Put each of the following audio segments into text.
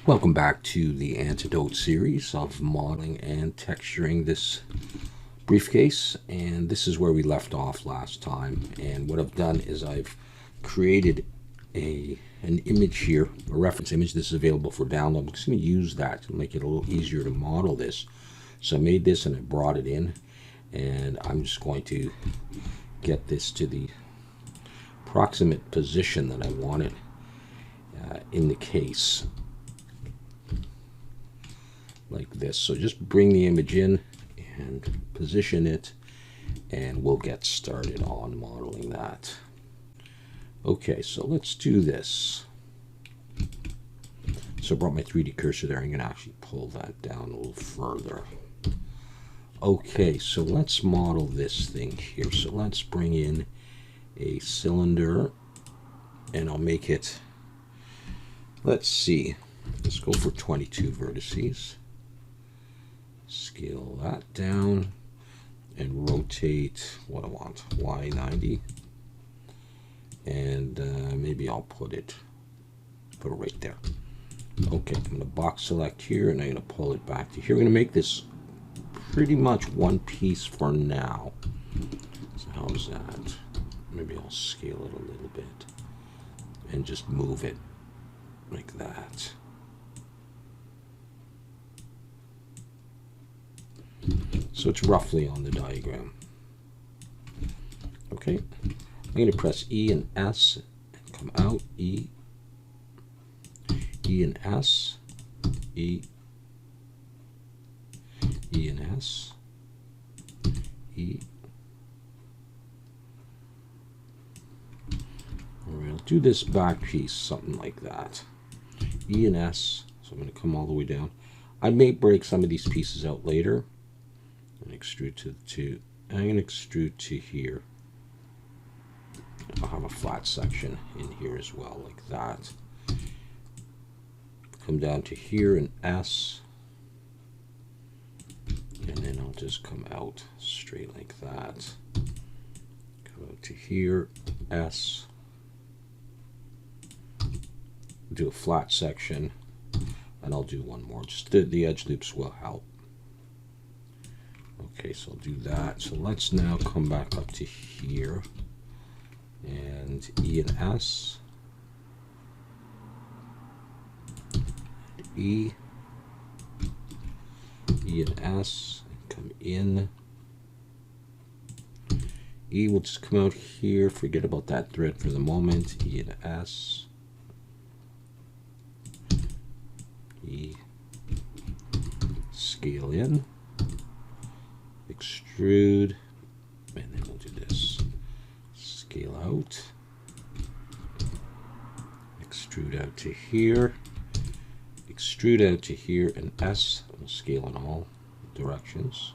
Welcome back to the Antidote series of modeling and texturing this briefcase, and this is where we left off last time. And what I've done is I've created an image here, a reference image. This is available for download. I'm just going to use that to make it a little easier to model this. So I made this and I brought it in, and I'm just going to get this to the approximate position that I want it in the case, like this. So just bring the image in and position it, and we'll get started on modeling that. Okay, so let's do this. So I brought my 3D cursor there. I'm going to actually pull that down a little further. Okay, so let's model this thing here. So let's bring in a cylinder, and I'll make it, let's see, let's go for 22 vertices. Scale that down and rotate what I want, Y90, and maybe I'll put it right there. Okay, I'm going to box select here, and I'm going to pull it back to here. We're going to make this pretty much one piece for now. So how's that? Maybe I'll scale it a little bit and just move it like that. So it's roughly on the diagram. Okay, I'm going to press E and S and come out. E and S, E and S, E. We'll do this back piece, something like that. E and S. So I'm going to come all the way down. I may break some of these pieces out later. And extrude to I'm going to extrude to here. I'll have a flat section in here as well, like that. Come down to here in S, and then I'll just come out straight like that. Come out to here, S. Do a flat section, and I'll do one more. Just the edge loops will help. Okay, so I'll do that. So let's now come back up to here, and E and S, E and S, and come in. E will just come out here, forget about that thread for the moment. E and S, E, scale in, extrude, and then we'll do this. Scale out, extrude out to here, extrude out to here, and S, we'll scale in all directions,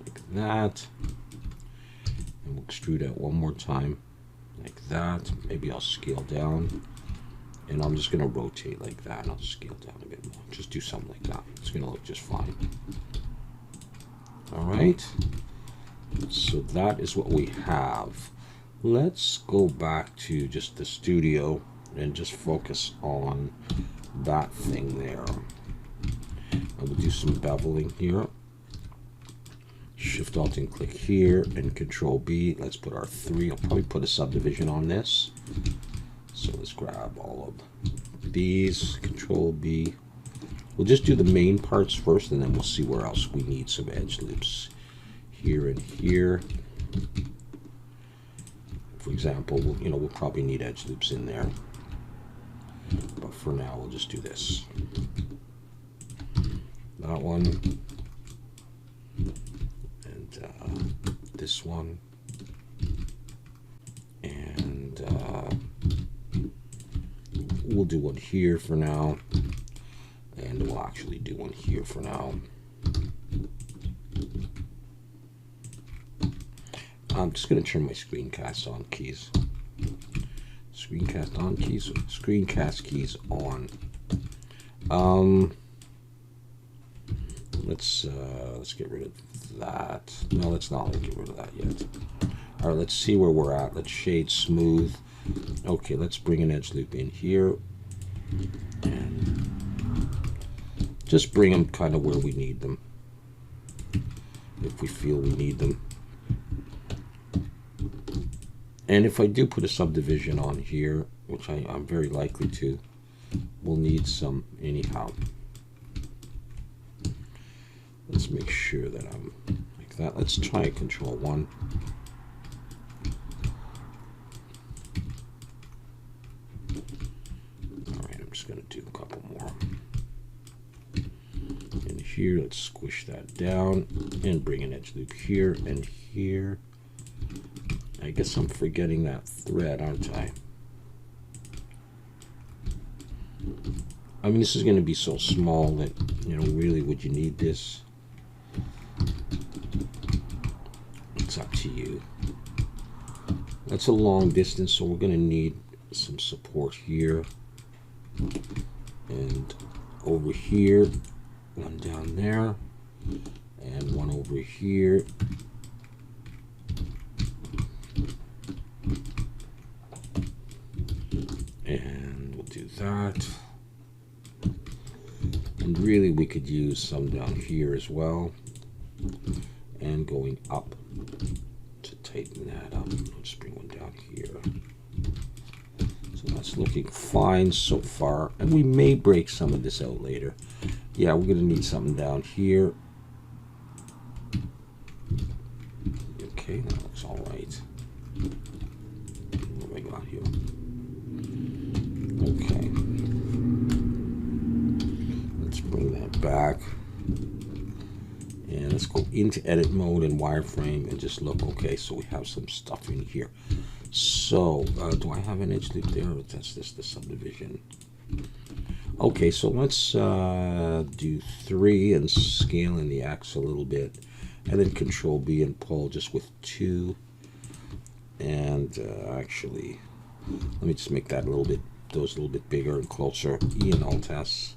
like that. And we'll extrude out one more time, like that. Maybe I'll scale down, and I'm just going to rotate like that, and I'll scale down a bit more. Just do something like that. It's going to look just fine. All right, so that is what we have. Let's go back to just the studio and just focus on that thing there. I will do some beveling here. Shift Alt and click here, and Control B. Let's put our 3. I'll probably put a subdivision on this. So let's grab all of these, Control B. We'll just do the main parts first, and then we'll see where else we need some edge loops. Here and here. For example, we'll probably need edge loops in there. But for now, we'll just do this. That one. And this one. And we'll do one here for now. And we'll actually do one here for now. I'm just going to turn my screencast on keys. Screencast on keys. Screencast keys on. Let's get rid of that. No, let's not get rid of that yet. All right, let's see where we're at. Let's shade smooth. Okay, let's bring an edge loop in here. And just bring them kind of where we need them, if we feel we need them. And if I do put a subdivision on here, which I'm very likely to, we'll need some anyhow. Let's make sure that I'm like that. Let's try Control 1. All right, I'm just going to do a couple more. And here, let's squish that down and bring an edge loop here and here. I guess I'm forgetting that thread, aren't I? I mean, this is going to be so small that, you know, really, would you need this? It's up to you. That's a long distance, so we're going to need some support here. And over here, one down there, and one over here. And we'll do that. And really we could use some down here as well. And going up to tighten that up. Let's bring one down here. So that's looking fine so far. And we may break some of this out later. Yeah, we're going to need something down here. Okay, that looks all right. What have I got here? Okay. Let's bring that back. And let's go into edit mode and wireframe and just look. Okay, so we have some stuff in here. So, do I have an edge loop there? Or that's just the subdivision. Okay, so let's do 3 and scale in the X a little bit. And then Control B and pull just with 2. And actually, let me just make that a little bit, those a little bit bigger and closer. E and Alt S.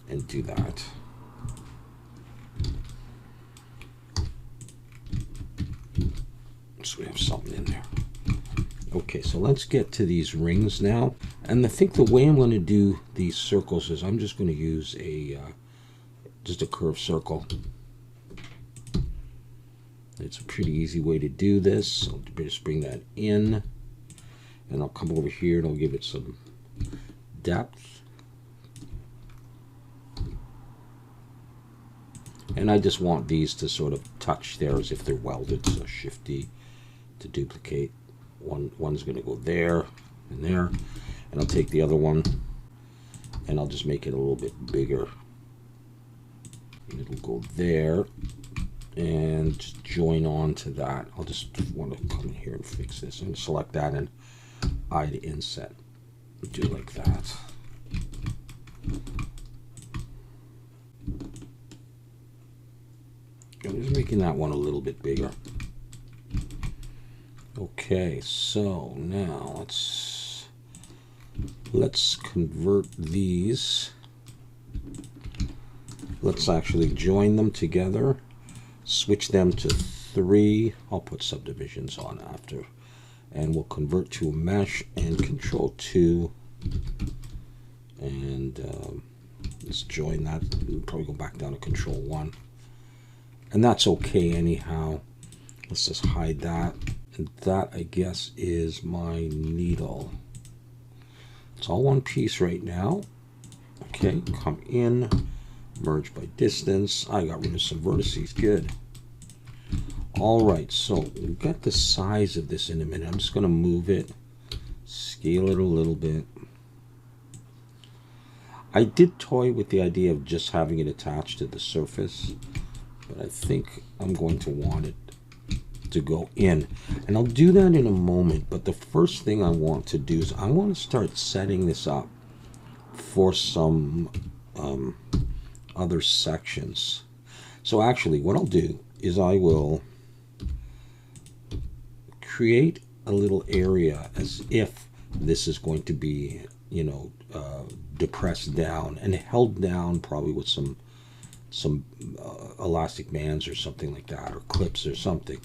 And do that. So we have something in there. Okay, so let's get to these rings now. And I think the way I'm going to do these circles is I'm just going to use a just a curved circle. It's a pretty easy way to do this. I'll just bring that in, and I'll come over here and I'll give it some depth. And I just want these to sort of touch there as if they're welded, so Shift D to duplicate. One's going to go there and there, and I'll take the other one and I'll just make it a little bit bigger. And it'll go there and just join on to that. I'll just want to come in here and fix this. I'm going to select that and I to inset. Do it like that. I'm just making that one a little bit bigger. Okay, so now let's convert these. Let's actually join them together, switch them to 3. I'll put subdivisions on after, and we'll convert to a mesh and Control 2, and let's join that. We'll probably go back down to Control 1, and that's okay anyhow. Let's just hide that. And that, I guess, is my needle. It's all one piece right now. Okay, come in, merge by distance. I got rid of some vertices, good. All right, so we've got the size of this in a minute. I'm just gonna move it, scale it a little bit. I did toy with the idea of just having it attached to the surface, but I think I'm going to want it to go in, and I'll do that in a moment. But the first thing I want to do is I want to start setting this up for some other sections. So actually what I'll do is I will create a little area as if this is going to be, you know, depressed down and held down probably with some elastic bands or something like that, or clips or something.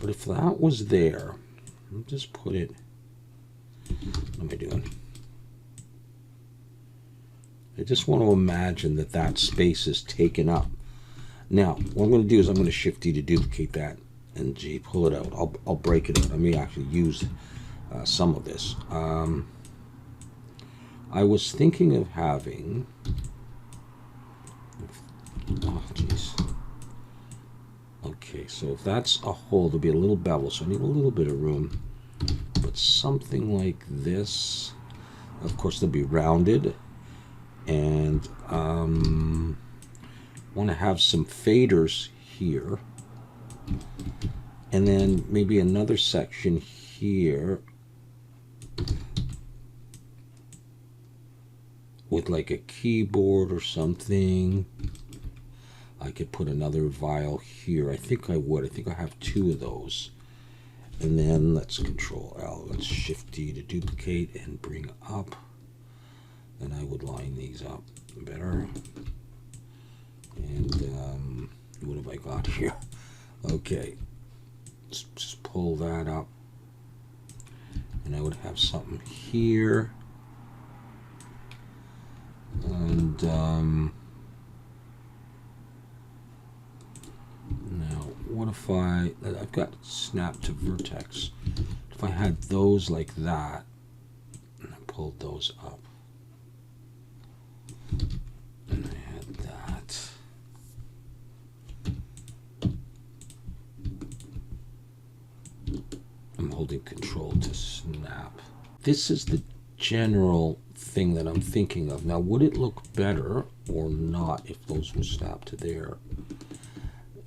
But if that was there, I'll just put it, what am I doing? I just want to imagine that that space is taken up. Now, what I'm going to do is I'm going to Shift D to duplicate that, and G, pull it out. I'll break it out. I may actually use some of this. I was thinking of having, oh jeez. Okay, so if that's a hole, there'll be a little bevel, so I need a little bit of room. But something like this, of course they'll be rounded, and want to have some faders here, and then maybe another section here with like a keyboard or something. I could put another vial here. I think I would. I think I have two of those. And then let's Control L. Let's Shift D to duplicate and bring up. And I would line these up better. And what have I got here? Okay. Let's just pull that up. And I would have something here. And now what if I've got snap to vertex. If I had those like that, and I pulled those up, and I had that, I'm holding Control to snap. This is the general thing that I'm thinking of. Now, would it look better or not if those were snapped to there?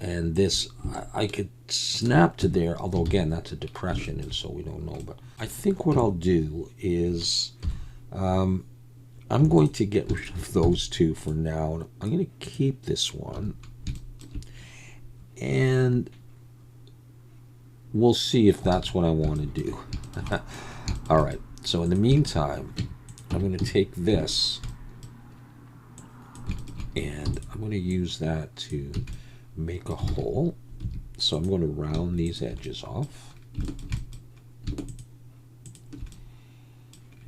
And this, I could snap to there, although again, that's a depression, and so we don't know. But I think what I'll do is I'm going to get rid of those two for now. I'm going to keep this one, and we'll see if that's what I want to do. All right, so in the meantime, I'm going to take this, and I'm going to use that to make a hole. So I'm going to round these edges off.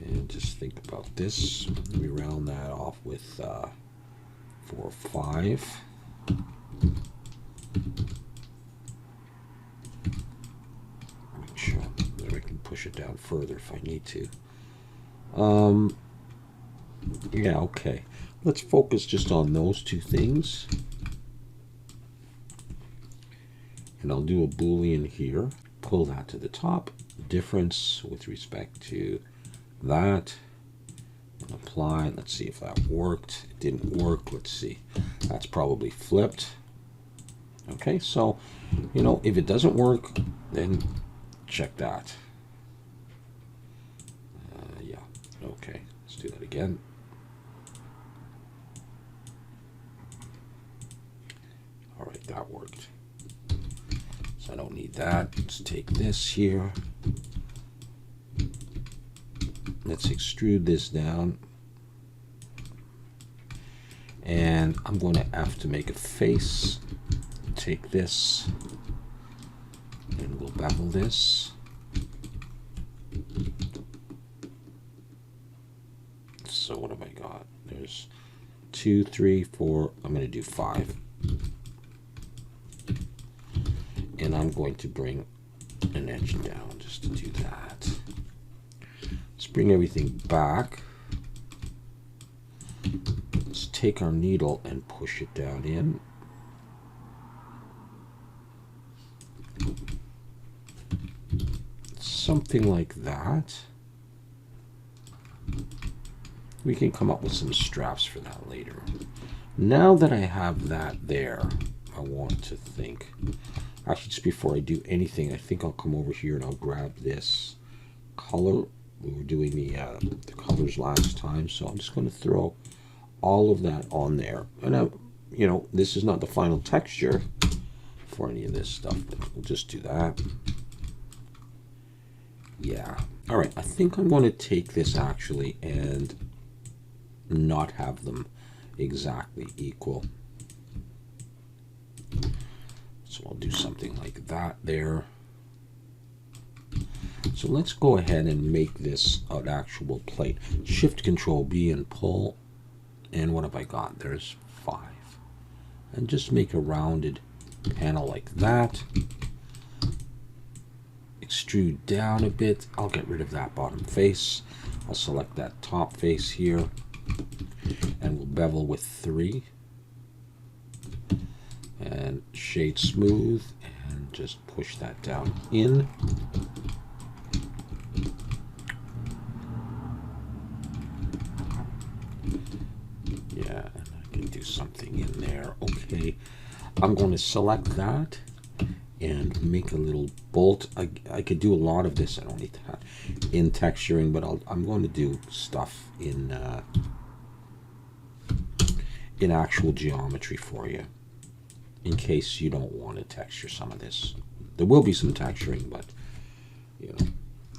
And just think about this. Let me round that off with 4 or 5. Make sure that I can push it down further if I need to. Yeah, okay. Let's focus just on those two things. And I'll do a Boolean here. Pull that to the top. Difference with respect to that. And apply. Let's see if that worked. It didn't work. Let's see. That's probably flipped. Okay, so, you know, if it doesn't work, then check that. Yeah, okay. Let's do that again. All right, that worked. So I don't need that. Let's take this here. Let's extrude this down. And I'm going to have to make a face. Take this. And we'll bevel this. So what have I got? There's 2, 3, 4. I'm going to do 5. And I'm going to bring an edge down just to do that. Let's bring everything back. Let's take our needle and push it down in. Something like that. We can come up with some straps for that later. Now that I have that there, I want to think. Actually, just before I do anything, I think I'll come over here and I'll grab this color. We were doing the colors last time, so I'm just going to throw all of that on there. And you know, this is not the final texture for any of this stuff, but we'll just do that. Yeah. All right, I think I'm going to take this actually and not have them exactly equal. So I'll do something like that there. So let's go ahead and make this an actual plate. Shift Control B and pull, And what have I got? There's 5. And just make a rounded panel like that. Extrude down a bit. I'll get rid of that bottom face. I'll select that top face here. And we'll bevel with 3. And shade smooth. And just push that down in. Yeah, and I can do something in there. Okay, I'm going to select that and make a little bolt. I could do a lot of this. I don't need that in texturing, but I'm going to do stuff in actual geometry for you, in case you don't want to texture some of this. There will be some texturing, but you know,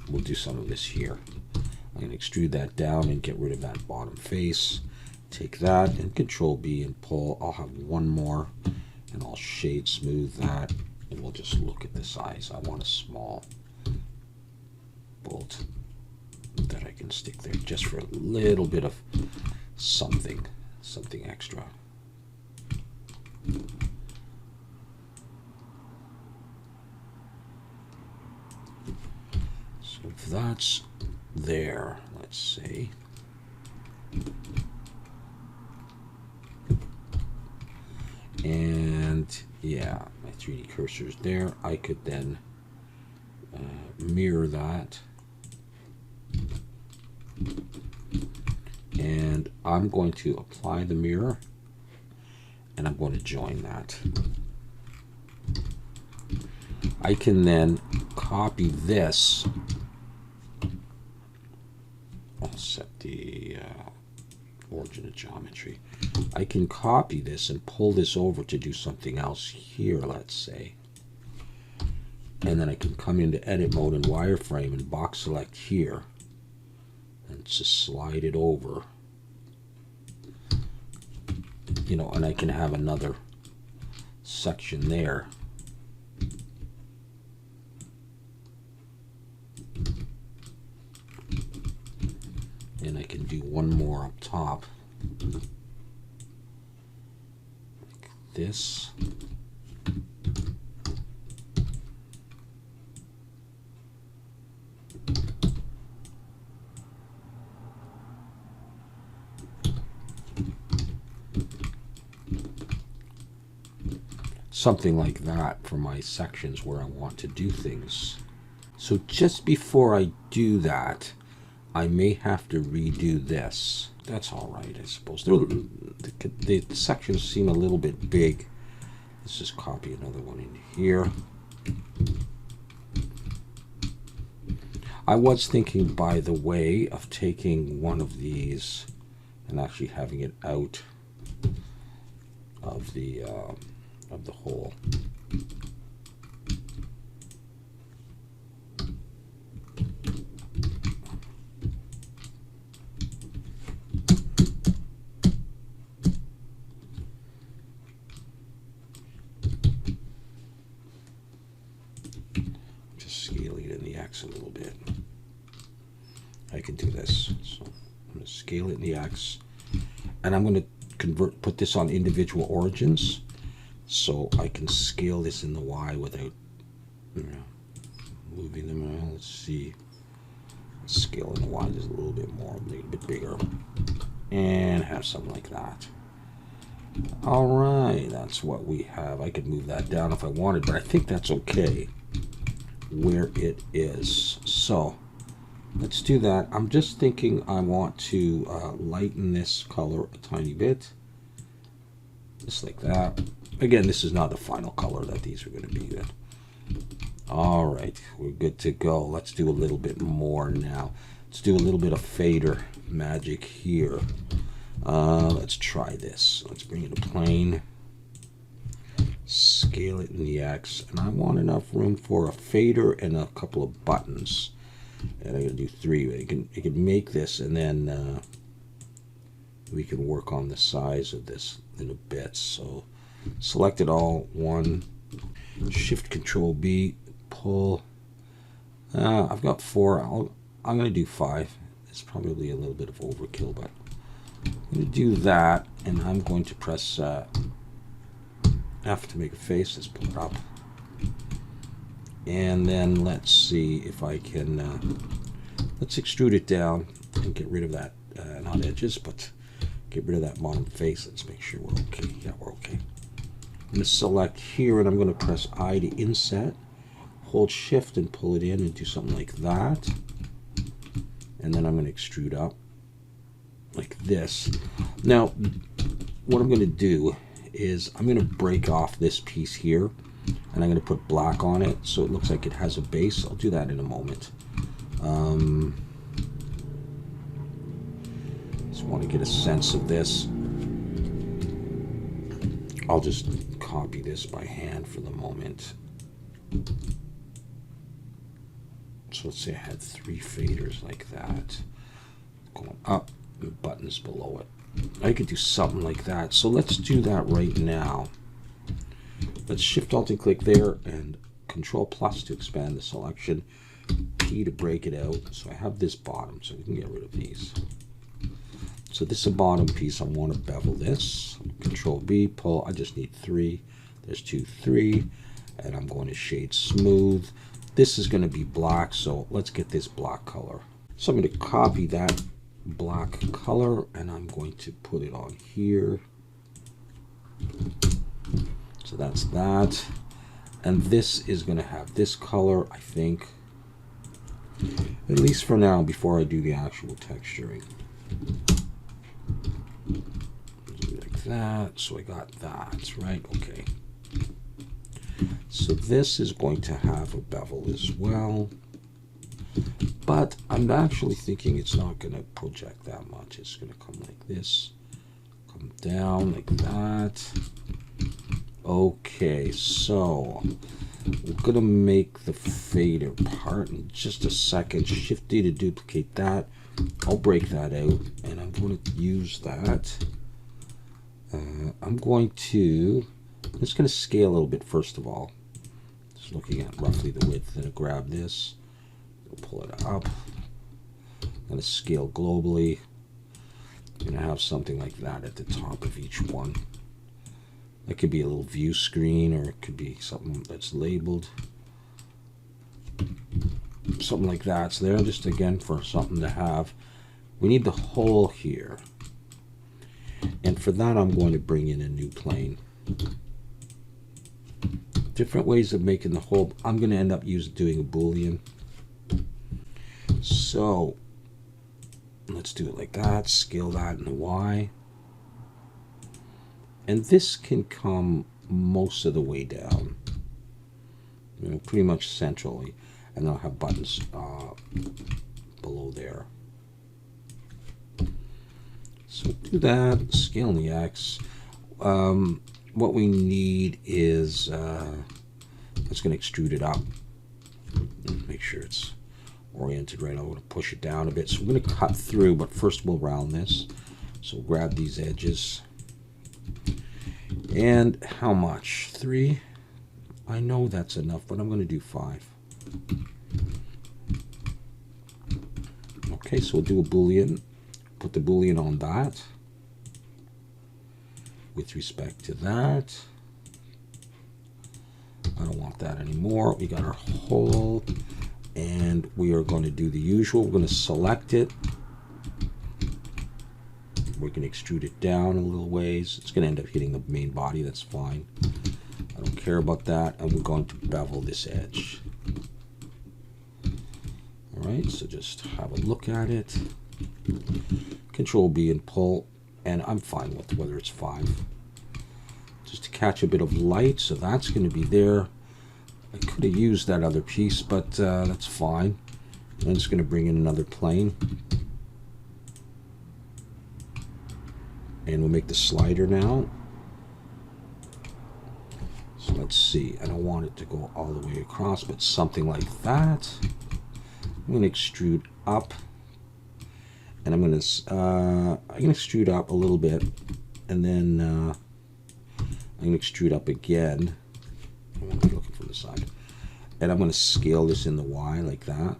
we'll do some of this here. I'm going to extrude that down and get rid of that bottom face. Take that and Control B and pull. I'll have one more and I'll shade smooth that, and we'll just look at the size. I want a small bolt that I can stick there just for a little bit of something extra. So if that's there, let's say, and yeah, my 3D cursor is there. I could then mirror that, and I'm going to apply the mirror and I'm going to join that. I can then copy this. I'll set the origin of geometry. I can copy this and pull this over to do something else here, let's say. And then I can come into edit mode and wireframe and box select here and just slide it over. You know, and I can have another section there. And I can do one more up top, like this. Something like that for my sections where I want to do things. So just before I do that, I may have to redo this. That's all right, I suppose. The sections seem a little bit big. Let's just copy another one in here. I was thinking, by the way, of taking one of these and actually having it out of the hole. A little bit. I can do this. So I'm going to scale it in the X, and I'm going to put this on individual origins, so I can scale this in the Y without, you know, moving them around. Let's see. Scale in the Y just a little bit more, a little bit bigger, and have something like that. All right, that's what we have. I could move that down if I wanted, but I think that's okay where it is. So let's do that. I'm just thinking I want to lighten this color a tiny bit, just like that. Again, this is not the final color that these are going to be. All right, we're good to go. Let's do a little bit more now. Let's do a little bit of fader magic here. Let's try this. Let's bring it to plane. Scale it in the X, and I want enough room for a fader and a couple of buttons, and I'm going to do 3. You can make this, and then we can work on the size of this in a bit. So select it all, 1, Shift Control B, pull. I've got 4. I'm going to do 5. It's probably a little bit of overkill, but I'm going to do that, and I'm going to press F to make a face. Let's pull it up. And then let's see if I can, let's extrude it down and get rid of that, not edges, but get rid of that bottom face. Let's make sure we're okay. Yeah, we're okay. I'm going to select here, and I'm going to press I to inset, hold shift and pull it in and do something like that. And then I'm going to extrude up like this. Now, what I'm going to do is I'm going to break off this piece here, and I'm going to put black on it so it looks like it has a base. I'll do that in a moment. Just want to get a sense of this. I'll just copy this by hand for the moment. So let's say I had 3 faders like that, going up and buttons below it. I could do something like that. So let's do that right now. Let's Shift Alt and click there, and Control plus to expand the selection, P to break it out. So I have this bottom, so we can get rid of these. So this is a bottom piece. I want to bevel this. Control B, pull. I just need 3. There's 2, 3, and I'm going to shade smooth. This is going to be black, so let's get this black color. So I'm going to copy that black color, and I'm going to put it on here. So that's that. And this is going to have this color, I think, at least for now, before I do the actual texturing. Like that. So I got that, right? Okay. So this is going to have a bevel as well, but I'm actually thinking it's not going to project that much. It's going to come like this, come down like that. Okay, so we're going to make the fader part in just a second. Shift D to duplicate that. I'll break that out, and I'm going to use that. I'm just going to scale a little bit first of all. Just looking at roughly the width, then grab this, pull it up. I'm going to scale globally. I'm going to have something like that at the top of each one. That could be a little view screen, or it could be something that's labeled. Something like that. So there, just again for something to have. We need the hole here. And for that, I'm going to bring in a new plane. Different ways of making the hole. I'm going to end up doing a Boolean. So let's do it like that. Scale that in the Y. And this can come most of the way down, pretty much centrally. And I'll have buttons below there. So do that, scale in the X. What we need is, it's going to extrude it up. Make sure it's oriented right. I'm going to push it down a bit. So we're going to cut through, but first we'll round this. So grab these edges. And how much? 3? I know that's enough, but I'm going to do 5. Okay, so we'll do a Boolean. Put the Boolean on that. With respect to that, I don't want that anymore. We got our hole, and we are going to do the usual. We're going to select it. We're going to extrude it down a little ways. It's going to end up hitting the main body. That's fine. I don't care about that. And we're going to bevel this edge. All right, so just have a look at it. Control B and pull, and I'm fine with whether it's 5. Just to catch a bit of light, so that's going to be there. I could have used that other piece, but that's fine. I'm just going to bring in another plane. And we'll make the slider now. So let's see. I don't want it to go all the way across, but something like that. I'm going to extrude up. And I'm going to extrude up a little bit, and then I'm going to extrude up again. I'm going to be looking from the side, and I'm going to scale this in the Y like that.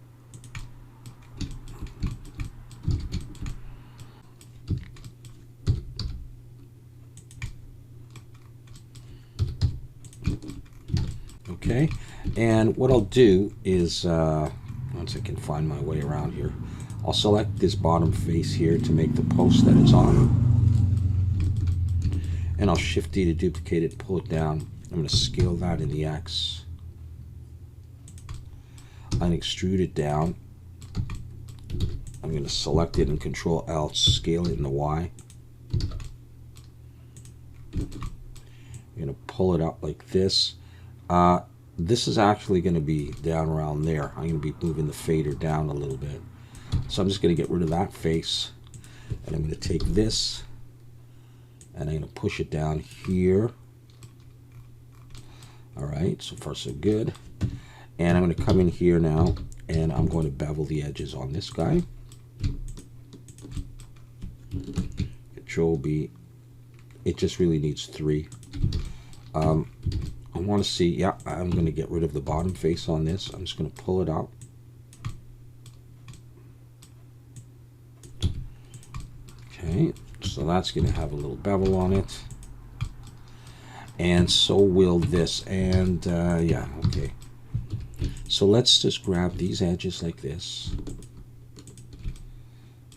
Okay, and what I'll do is, once I can find my way around here, I'll select this bottom face here to make the post that it's on. And I'll Shift D to duplicate it, pull it down. I'm going to scale that in the X. And extrude it down. I'm going to select it and Control L, scale it in the Y. I'm going to pull it up like this. This is actually going to be down around there. I'm going to be moving the fader down a little bit. So I'm just going to get rid of that face. And I'm going to take this and I'm going to push it down here. All right, so far so good. And I'm going to come in here now and I'm going to bevel the edges on this guy. Control B. It just really needs 3. I want to see, yeah, I'm going to get rid of the bottom face on this. I'm just going to pull it up. Okay, so that's going to have a little bevel on it. And so will this. And yeah, okay. So let's just grab these edges like this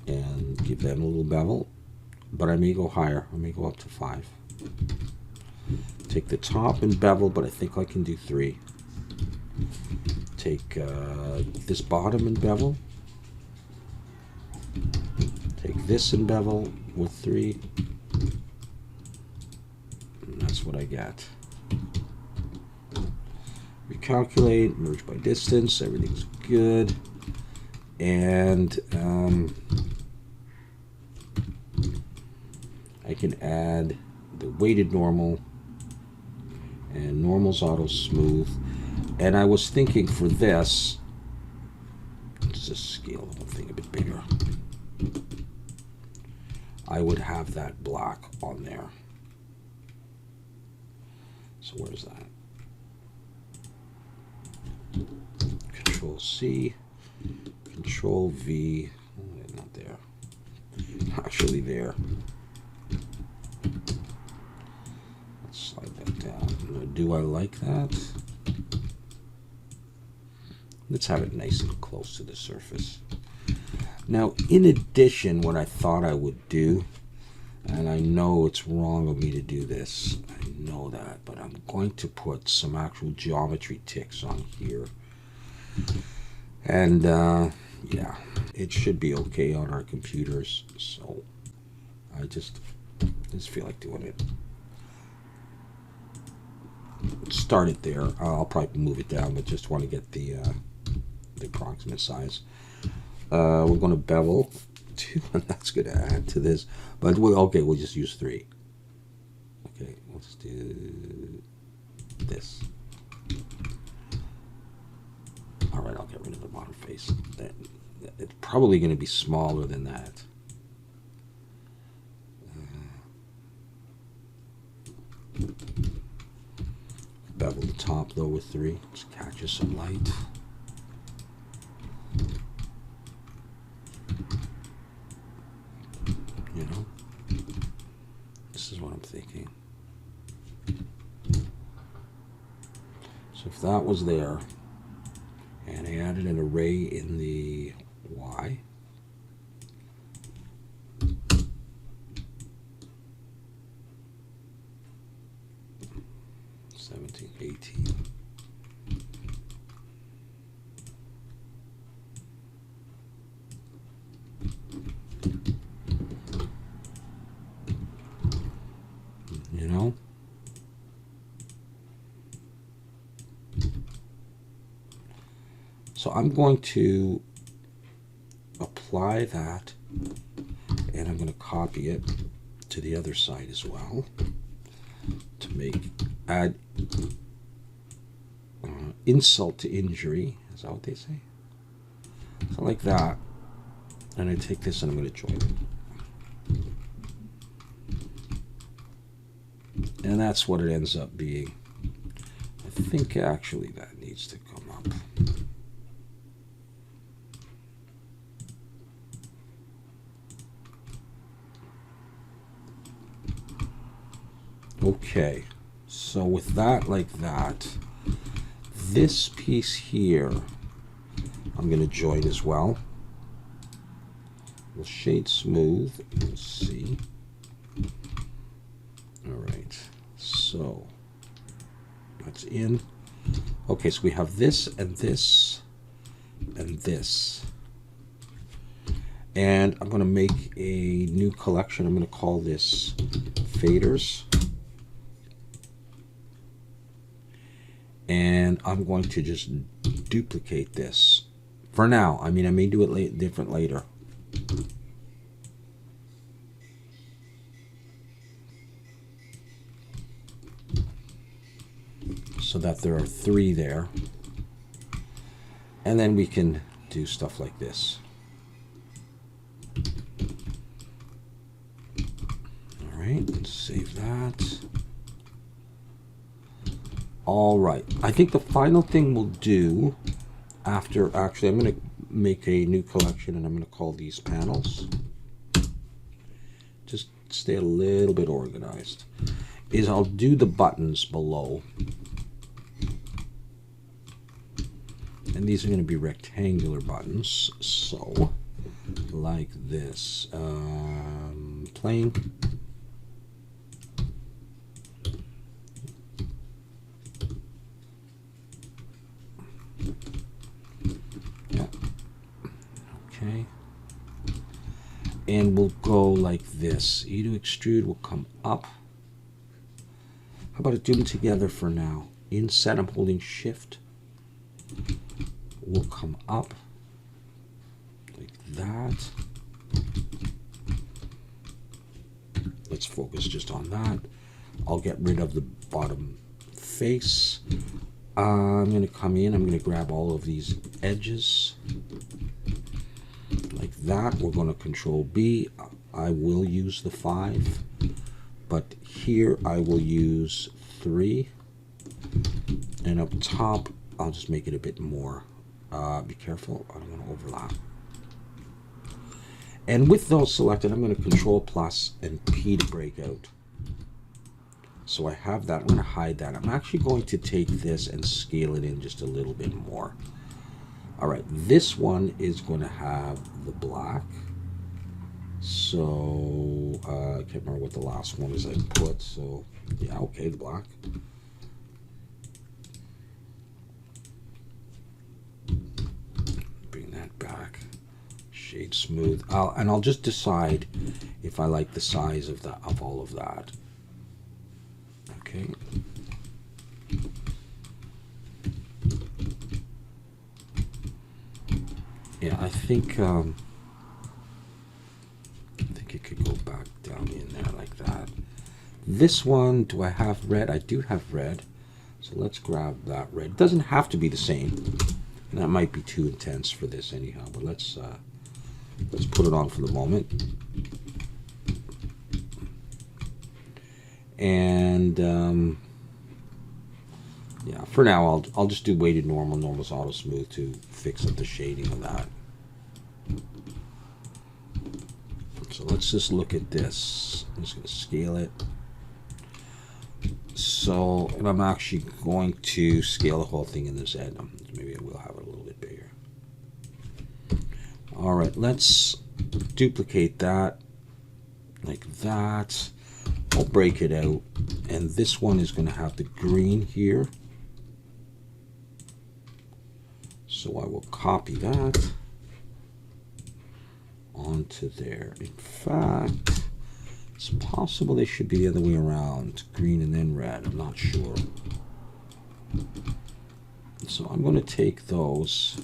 and give them a little bevel. But I may go higher. I may go up to 5. Take the top and bevel, but I think I can do 3. Take this bottom and bevel. Take this and bevel with 3. And that's what I got. Recalculate, merge by distance, everything's good. And I can add the weighted normal and normal's auto smooth. And I was thinking for this, let's just scale the whole thing a bit bigger. I would have that black on there. So where's that? Control C, Control V, not there, actually there. Let's slide that down. Do I like that? Let's have it nice and close to the surface. Now, in addition, what I thought I would do, and I know it's wrong of me to do this, I know that, but I'm going to put some actual geometry ticks on here. And yeah, it should be okay on our computers, so I just feel like doing it. Start it there. I'll probably move it down, but just want to get the approximate size. We're going to bevel 2, and that's going to add to this. But okay, we'll just use 3. Okay, let's do this. All right, I'll get rid of the bottom face. It's probably going to be smaller than that. Bevel the top though with 3. Just catches some light. You know, this is what I'm thinking. So if that was there, and I added an array in the Y, '17, '18. You know? So I'm going to apply that, and I'm going to copy it to the other side as well to add insult to injury. Is that what they say? So like that. And I take this and I'm going to join it. And that's what it ends up being. I think actually that needs to come up. Okay, so with that like that, this piece here, I'm going to join as well. We'll shade smooth. Let's see. All right. So that's in. Okay, so we have this and this and this. And I'm going to make a new collection. I'm going to call this faders. And I'm going to just duplicate this for now. I mean, I may do it different later. So that there are 3 there. And then we can do stuff like this. All right, let's save that. All right, I think the final thing we'll do after, actually, I'm going to make a new collection and I'm going to call these panels. Just stay a little bit organized. Is I'll do the buttons below. And these are going to be rectangular buttons. So, like this. Plain. Yeah. Okay. And we'll go like this. E to extrude will come up. How about I do them together for now? Inset, I'm holding shift. Will come up like that. Let's focus just on that. I'll get rid of the bottom face. I'm going to come in, I'm going to grab all of these edges like that. We're going to control B. I will use the 5, but here I will use 3, and up top I'll just make it a bit more. Be careful, I don't want to overlap. And with those selected, I'm going to control plus and P to break out. So I have that. I'm going to hide that. I'm actually going to take this and scale it in just a little bit more. All right, this one is going to have the black. So I can't remember what the last one is I put. So yeah, okay, the black. Bring that back. Shade smooth. And I'll just decide if I like the size of all of that. Okay. Yeah, I think it could go back down in there like that. This one, do I have red? I do have red. So let's grab that red. It doesn't have to be the same. And that might be too intense for this anyhow, but let's put it on for the moment. And yeah, for now I'll just do weighted normal. Normal's auto smooth to fix up the shading of that. So let's just look at this. I'm just going to scale it. So, and I'm actually going to scale the whole thing in this end. Maybe I will have it a little bit bigger. All right, let's duplicate that like that. I'll break it out, and this one is going to have the green here. So I will copy that onto there. In fact, it's possible they should be the other way around, green and then red. I'm not sure. So I'm going to take those,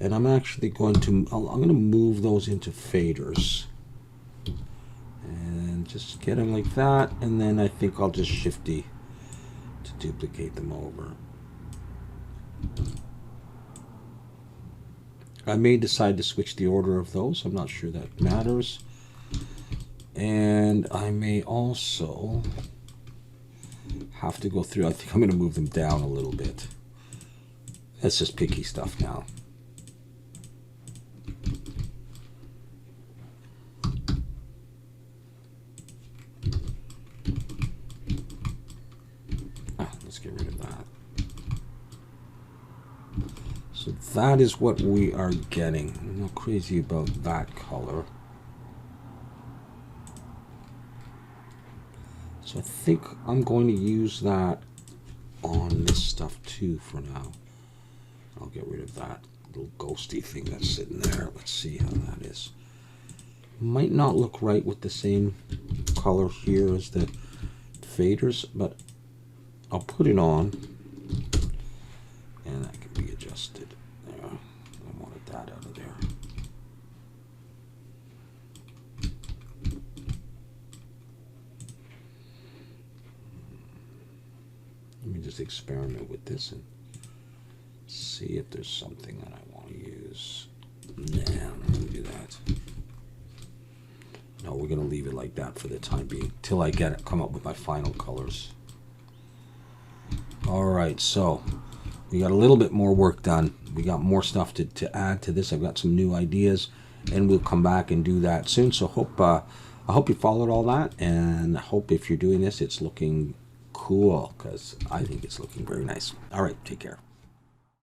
and I'm actually going to move those into faders. And just get them like that, and then I think I'll just shift D to duplicate them over. I may decide to switch the order of those. I'm not sure that matters. And I may also have to go through. I think I'm going to move them down a little bit. That's just picky stuff now. Let's get rid of that. that is what we are getting. I'm not crazy about that color. So I think I'm going to use that on this stuff too for now. I'll get rid of that little ghosty thing that's sitting there. Let's see how that is. Might not look right with the same color here as the faders, but I'll put it on and that can be adjusted. There. I wanted that out of there. Let me just experiment with this and see if there's something that I want to use. Nah, I'm not going to do that. No, we're going to leave it like that for the time being till I come up with my final colors. All right, so we got a little bit more work done. We got more stuff to add to this. I've got some new ideas, and we'll come back and do that soon. So I hope you followed all that, and I hope if you're doing this, it's looking cool, because I think it's looking very nice. All right, take care.